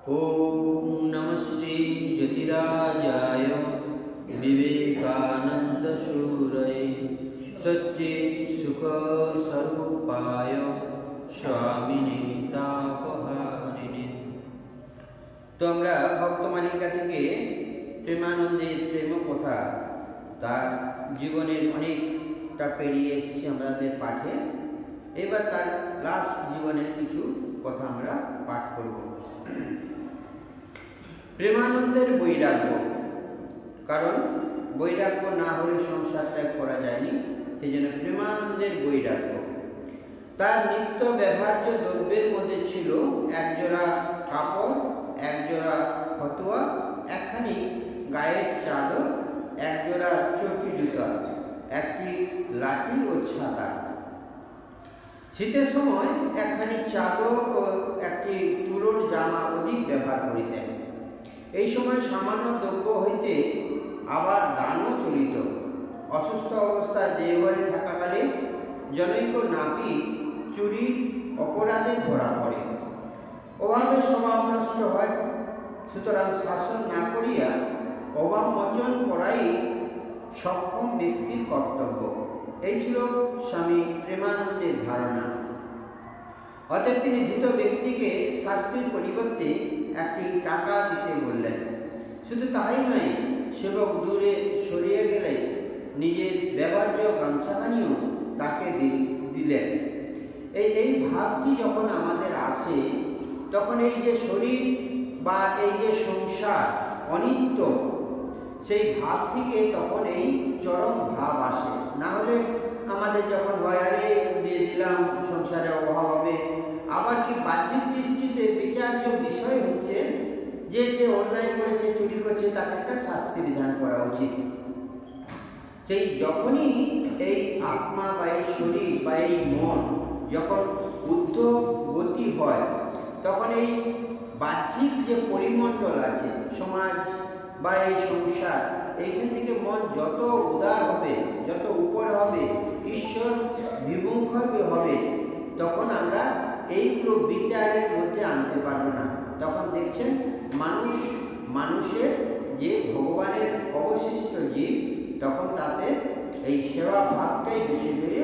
ओम नमः श्री ज्योतिराजाय विवेकानंद सूरये सच्चित् सुख स्वरूपाय स्वामिने तापहारिणे। तो আমরা ভক্তমালিকা থেকে প্রেমানন্দের প্রেম কথা তার জীবনের অনেকটা পেরিয়ে এসেছি আমাদের পাঠে। এবার তার লাস্ট জীবনের কিছু কথা আমরা পাঠ করব। প্রেমানন্দের বৈরাগ্য, কারণ বৈরাগ্য না হলে সংসার ত্যাগ করা যায়নি, সেই জন্য প্রেমানন্দের বৈরাগ্য। তার নিত্য ব্যবহার্য দ্রব্যের মধ্যে ছিল একজোড়া কাপড়, একজোড়া ফতুয়া, একখানি গায়ের চাদর, একজোড়া চটি জুতা, একটি লাঠি ও ছাতা। শীতের সময় একখানি চাদর ও একটি তুলোর জামা অধিক ব্যবহার করিতেন। এই সময় সামান্য দ্রব্য হইতে আবার দানও চলিত। অসুস্থ অবস্থায় দেওঘরে থাকাকালে জনৈক নাপিত চুরির অপরাধে ধরা পড়ে। অভাবের স্বভাব নষ্ট হয়, সুতরাং শাসন না করিয়া অভাব মোচন করাই সক্ষম ব্যক্তির কর্তব্য। এই ছিল স্বামী প্রেমানন্দের ধারণা। অতএব তিনি ধৃত ব্যক্তিকে শাস্তির পরিবর্তে একটি টাকা দিতে বললেন। শুধু তাই নয়, সেবক দূরে সরিয়ে গেলে নিজের ব্যবহার্য গামছাখানিও তাকে দিলেন। এই ভাবটি যখন আমাদের আসে, তখন এই যে শরীর বা এই যে সংসার অনিত্য, সেই ভাব থেকে তখন এই চরম ভাব আসে। না হলে আমাদের যখন ভয়ারে দিয়ে দিলাম সংসারে অভাব হবে, আবার কি বাহ্যিক দৃষ্টিতে বিচার্য বিষয় হচ্ছে যে অন্যায় করেছে, চুরি করছে, তাকে একটা শাস্তি বিধান করা উচিত। সেই যখনই এই আত্মা বা এই শরীর বা এই মন যখন ঊর্ধ্বগতি হয়, তখন এই বাহ্যিক যে পরিমণ্ডল আছে, সমাজ বা এই সংসার, এইখান থেকে মন যত উদার হবে, যত উপরে হবে, ঈশ্বর বিমুখ হবে, তখন আমরা এইগুলো বিচারের মধ্যে আনতে পারবো না। তখন দেখছেন মানুষের যে ভগবানের অবশিষ্ট জীব, তখন তাতে এই সেবা ভাবটাই বেশি করে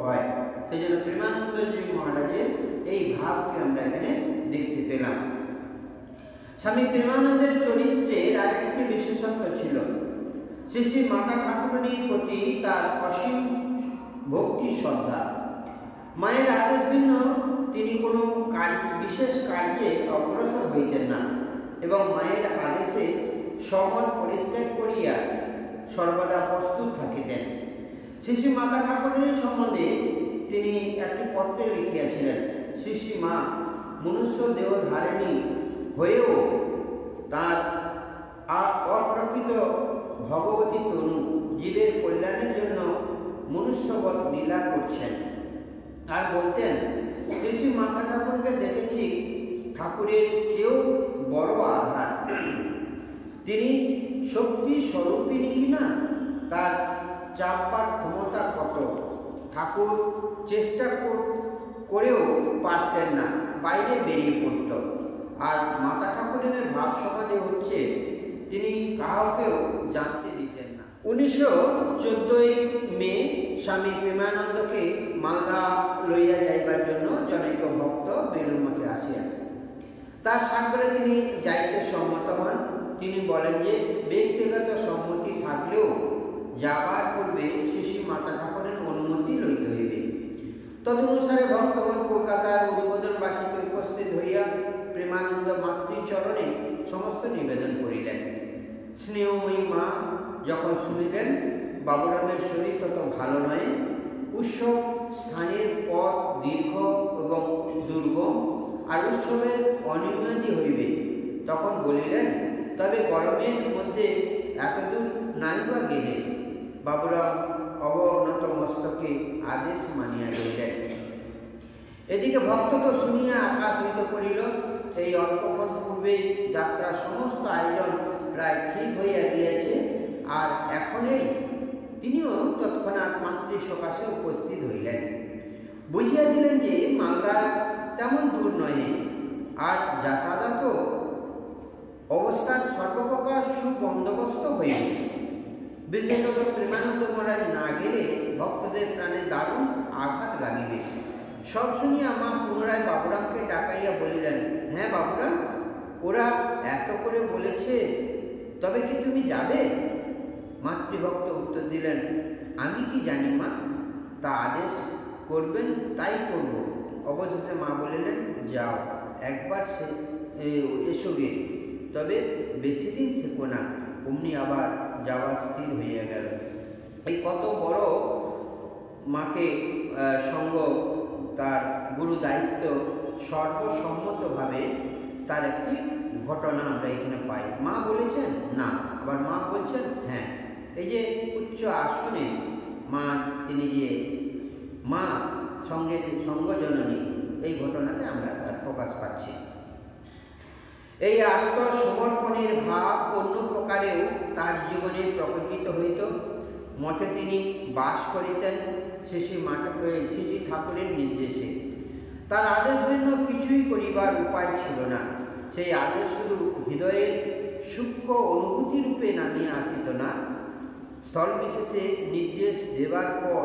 হয়। সেই জন্য প্রেমানন্দজি মহারাজের এই ভাবকে আমরা এখানে দেখতে পেলাম। স্বামী প্রেমানন্দের চরিত্রের আর একটি বিশেষত্ব ছিল, শ্রী শ্রী মাতা ঠাকুরানীর প্রতি তার অসীম ভক্তি শ্রদ্ধা। মায়ের আদেশ ভিন্ন তিনি কোনো বিশেষ কার্যে অগ্রসর হইতেন না এবং মায়ের আদেশে সমত পরিত্যাগ করিয়া সর্বদা প্রস্তুত থাকিতেন। শ্রী শ্রী মাতা ঠাকুরানীর সম্বন্ধে তিনি একটি পত্রে লিখিয়াছিলেন, শ্রী শ্রী মা মনুষ্য দেহ ধারিণী হয়েও তার অপ্রকৃত ভগবতী তনু জীবের কল্যাণের জন্য মনুষ্যবৎ লীলা করছেন। আর বলতেন, শ্রী শ্রী মাতা ঠাকুরকে দেখেছি ঠাকুরের চেয়েও বড় আধার। তিনি শক্তি স্বরূপিনী কিনা তার চাপবার ক্ষমতা কত, ঠাকুর চেষ্টা করেও পারতেন না, বাইরে বেরিয়ে পড়ত। আর মাতা ঠাকুরের ভাব সমাজে হচ্ছে তিনি কাউকেও জানতে দিতেন না। 1914 মে স্বামী প্রেমানন্দকে মালদা লইয়া যাইবার জন্য জনৈক ভক্ত বেলুড় মঠে আসিয়া তার সাগরে তিনি যাইতে সম্মত হন। তিনি বলেন যে ব্যক্তিগত সম্মতি থাকলেও যাবার পূর্বে শ্রী শ্রী মাতা ঠাকুরের অনুমতি লইতে হইবে। তদনুসারে ভক্তগণ কলকাতার উদ্বোধন বাটিতে উপস্থিত হইয়া প্রেমানন্দ মাতৃচরণে সমস্ত নিবেদন করিলেন। স্নেহময়ী মা যখন শুনিলেন বাবুরামের শরীর তত ভালো নয়, উৎসব স্থানের পথ দীর্ঘ এবং দুর্গম, আর উৎসবের অনিয়মাদি হইবে, তখন বলিলেন, তবে গরমের মধ্যে এতদূর নাই বা গেলে। বাবুরাম অবনত মস্তকে আদেশ মানিয়া লইলেন। এদিকে ভক্ত তো শুনিয়া আকাশিত করিল। এই অল্পক্ষণ পূর্বে যাত্রার সমস্ত আয়োজন প্রায় ঠিক হইয়া গিয়েছে, আর এখনই তিনিও তৎক্ষণাৎ মাতৃ সকাশে উপস্থিত হইলেন। বুঝিয়া দিলেন যে মালদা তেমন দূর নয়, আর যাতায়াতও সুবন্দোবস্ত হইবে। বিশেষত প্রেমানন্দ মহারাজ না গেলে ভক্তদের প্রাণে দারুণ আঘাত লাগিবে। সব শুনিয়া মা পুনরায় বাবুরামকে ডাকাইয়া বলিলেন, হ্যাঁ বাবুরাম, ওরা এত করে বলেছে, তবে কি তুমি যাবে? মাতৃভক্ত উত্তর দিলেন, আমি কি জানি মা, তা আদেশ করবেন তাই করব। অবশেষে মা বলিলেন, যাও, একবার এসো গে, তবে বেশি দিন থেকো না। অমনি আবার যাওয়া স্থির হইয়া গেল। এই কত বড় মাকে সঙ্গ, তার গুরু দায়িত্ব সর্বসম্মতভাবে তার একটি ঘটনা আমরা এখানে পাই। মা বলেছেন না, আবার মা বলছেন হ্যাঁ। এই যে উচ্চ আসনে মা, তিনি যে মা সঙ্গজননী, এই ঘটনাতে আমরা তার প্রকাশ পাচ্ছি। এই আত্মসমর্পণের ভাব অন্য প্রকারেও তার জীবনে প্রকটিত হইত। মঠে তিনি বাস করিতেন শ্রী ঠাকুরের নির্দেশে। তার আদেশ ভিন্ন কিছুই করিবার উপায় ছিল না। সেই আদেশ শুধু হৃদয়ের সূক্ষ্ম অনুভূতি রূপে নামিয়া আসিত না, স্থল বিশেষে নির্দেশ দেবার পর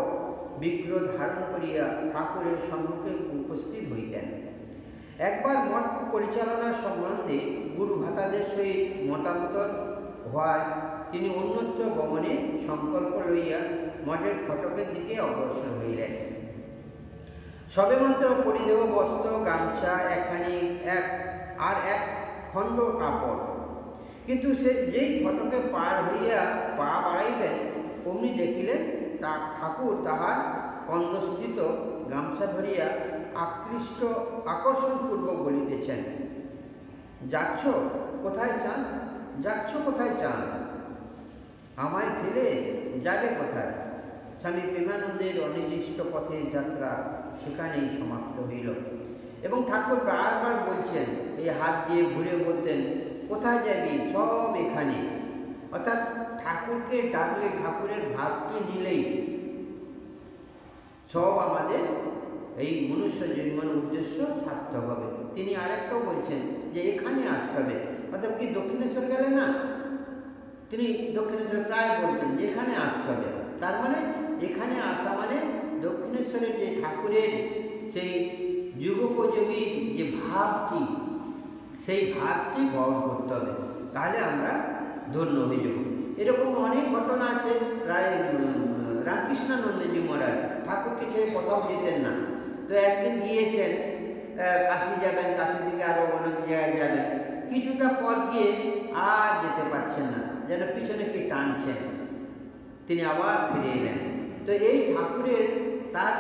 বিগ্রহ ধারণ করিয়া ঠাকুরের সম্মুখে উপস্থিত হইতেন। একবার মঠ পরিচালনা সম্বন্ধে গুরু ভাতাদের সহিত মতান্তর হওয়ায় তিনি অন্যত্র গমনে সংকল্প লইয়া মঠের ফটকের দিকে অগ্রসর হইলেন। সবেমাত্র পরিধেয় বস্ত্র, গামছা একখানি, এক খণ্ড কাপড়। কিন্তু সে যেই ফটকে পার হইয়া পা বাড়াইবেন, অমনি দেখিলেন ঠাকুর তাহার কন্দস্থিত গামছা ধরিয়া আকর্ষণপূর্বক বলিতেছেন, যাচ্ছ কোথায় চান? যাচ্ছ কোথায় চান? আমায় ফেলে যাবে কোথায়? স্বামী প্রেমানন্দের অনির্দিষ্ট পথের যাত্রা সেখানেই সমাপ্ত হইল। এবং ঠাকুর বারবার বলছেন, এই হাত দিয়ে ঘুরে বলতেন, কোথায় যাবি? সব এখানে। অর্থাৎ ঠাকুরকে ডাকলে, ঠাকুরের ভাবকে নিলেই সব আমাদের এই মনুষ্য জীবনের উদ্দেশ্য সার্থক হবে। তিনি আরেকটাও বলছেন যে এখানে আসতে হবে। অর্থাৎ কি দক্ষিণেশ্বর গেলে না, তিনি দক্ষিণেশ্বর প্রায় বলতেন যে এখানে আসতে হবে। তার মানে এখানে আসা মানে দক্ষিণেশ্বরের যে ঠাকুরের সেই যুগোপযোগী যে ভাবটি, সেই ভাবটি বহন করতে হবে, তাহলে আমরা ধন্য হয়ে যাব। এরকম অনেক ঘটনা আছে। প্রায় রামকৃষ্ণানন্দজি মহারাজ ঠাকুরকে ছেড়ে কোথাও যেতেন না। তো একদিন গিয়েছেন, কাশি যাবেন, কাশি থেকে আরো অনেক জায়গায় যাবেন, কিছুটা পথ গিয়ে আর যেতে পারছেন না, যেন পিছনে কে টানছেন। তিনি আবার ফিরে এলেন। তো এই ঠাকুরের তার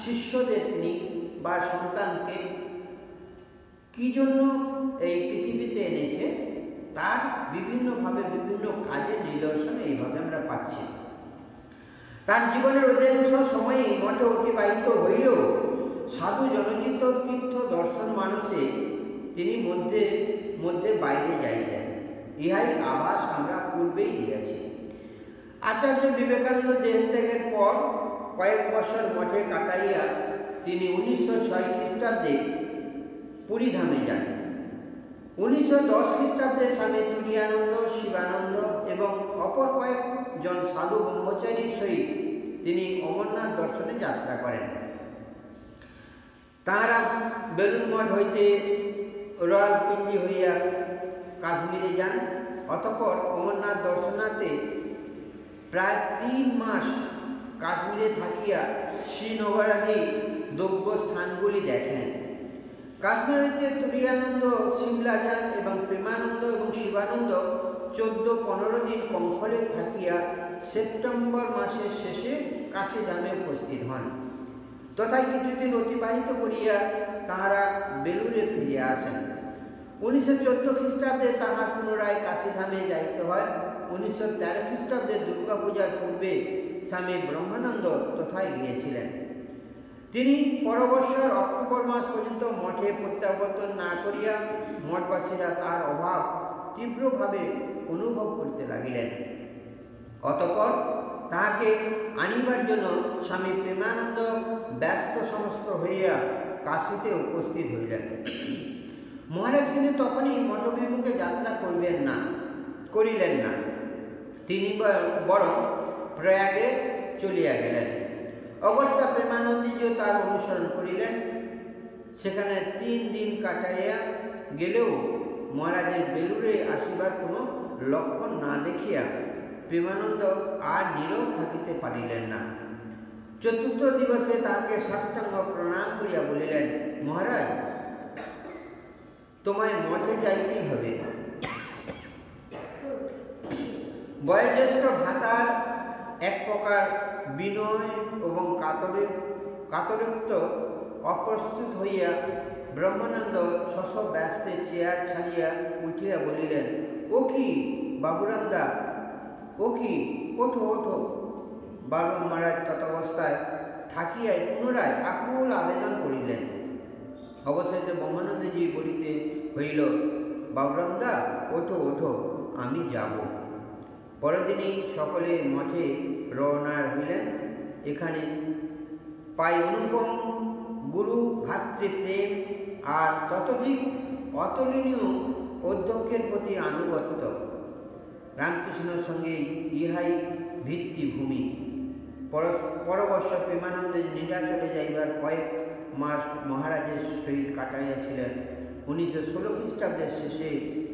শিষ্যদের তিনি বা সন্তানকে কি জন্য এই পৃথিবীতে এনেছে, তার বিভিন্নভাবে বিভিন্ন কাজের নিদর্শন এইভাবে আমরা পাচ্ছি। তার জীবনের অধিকাংশ সময়ই মঠে অতিবাহিত হইল সাধু জনচিত তীর্থ দর্শন মানুষে তিনি মধ্যে মধ্যে বাইরে যাইতেন। ইহাই আভাস আমরা পূর্বেই দিয়েছি। আচার্য বিবেকানন্দ দেহত্যাগের পর কয়েক বছর মঠে কাটাইয়া তিনি 1906 খ্রিস্টাব্দে পুরীধামে যান। 1910 খ্রিস্টাব্দে স্বামী তুরীয়ানন্দ, শিবানন্দ এবং অপর কয়েকজন সাধু ব্রহ্মচারীর সহিত তিনি অমরনাথ দর্শনে যাত্রা করেন। তাঁরা বেলুড় মঠ হইতে রাওয়ালপিন্ডি হইয়া কাশ্মীরে যান। অতঃপর অমরনাথ দর্শনার্থে প্রায় 3 মাস কাশ্মীরে থাকিয়া শ্রীনগরাদি দ্রব্য স্থানগুলি দেখেন। কাশ্মীর হইতে তুরীয়ানন্দ সিমলা যান এবং প্রেমানন্দ এবং শিবানন্দ 14-15 দিন কঙ্খলে থাকিয়া সেপ্টেম্বর মাসের শেষে কাশীধামে উপস্থিত হন। তথায় কিছুদিন অতিবাহিত করিয়া তাঁহারা বেলুড়ে ফিরিয়া আসেন। 1914 খ্রিস্টাব্দে তাঁহার পুনরায় কাশীধামে যাইতে হয়। 1913 খ্রিস্টাব্দে দুর্গা পূজার পূর্বে স্বামী ব্রহ্মানন্দ তথায় গিয়েছিলেন। তিনি পরবর্ষর অক্টোবর মাস পর্যন্ত মঠে প্রত্যাবর্তন না করিয়া মঠবাসীরা তার অভাব তীব্রভাবে অনুভব করতে লাগিলেন। অতঃপর তাহাকে আনিবার জন্য স্বামী প্রেমানন্দ ব্যস্ত সমস্ত হইয়া কাশীতে উপস্থিত হইলেন। মহারাজ কিন্তু তখনই মঠবিমুখে যাত্রা করবেন না। করিলেন না, তিনি বরং প্রয়াগে চলিয়া গেলেন। অগত্যা প্রেমানন্দজিও তার অনুসরণ করিলেন। সেখানে 3 দিন কাটাইয়া গেলেও মহারাজের বেলুড়ে আসিবার কোনো লক্ষণ না দেখিয়া প্রেমানন্দ আর নীরব থাকিতে পারিলেন না। 4th দিবসে তাহাকে সাষ্টাঙ্গ প্রণাম করিয়া বলিলেন, মহারাজ, তোমায় মঠে যাইতেই হবে। বয়োজ্যেষ্ঠ ভ্রাতার এক প্রকার বিনয় এবং কাতরোক্ত অপ্রস্তুত হইয়া ব্রহ্মানন্দ ব্যস্তে চেয়ার ছাড়িয়া উঠিয়া বলিলেন, ও কি বাবুরামদা, ও কি, ওঠো ওঠো। বালক মহারাজ ততাবস্থায় থাকিয়াই পুনরায় আকুল আবেদন করিলেন। অবশেষে ব্রহ্মানন্দজি বলিতে হইল, বাবুরামদা, ওঠো ওঠো, আমি যাব। পরদিনই সকলে মঠে রওনা হইলেন। এখানে পাই অনুপম গুরু ভাতৃপ্রেম আর ততোধিক অতুলনীয় অধ্যক্ষের প্রতি আনুগত্য। রামকৃষ্ণের সঙ্গে ইহাই ভিত্তিভূমি। পরবর্ষ প্রেমানন্দে নীলাচলে যাইবার কয়েক মাস মহারাজের সহিত কাটাইয়াছিলেন। 1916 খ্রিস্টাব্দের শেষে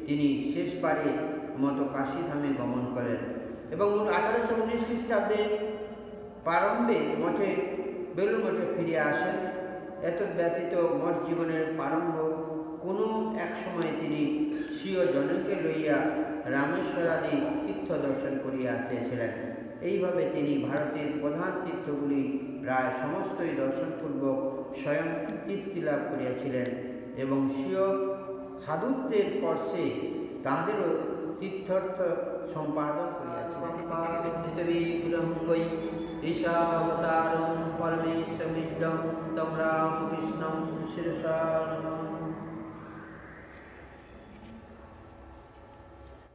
তিনি শেষবারের মতো কাশীধামে গমন করেন এবং 1819 খ্রিস্টাব্দে প্রারম্ভে মঠে বেলুড় মঠে ফিরে আসেন। এত ব্যতীত মঠ জীবনের প্রারম্ভ কোনো এক সময় তিনি স্বীয় জনকে লইয়া রামেশ্বরাদি তীর্থ দর্শন করিয়া আসিয়াছিলেন। এইভাবে তিনি ভারতের প্রধান তীর্থগুলি প্রায় সমস্তই দর্শনপূর্বক স্বয়ং তৃপ্তি লাভ করিয়াছিলেন এবং স্বীয় সাধুত্বের স্পর্শে তাঁদেরও তীর্থর্থ সম্পাদন করিয়াছিলেন। ঈশাবতারং পরমেশ্বরমিদ্যং তম রামকৃষ্ণং শিরসা নমামি।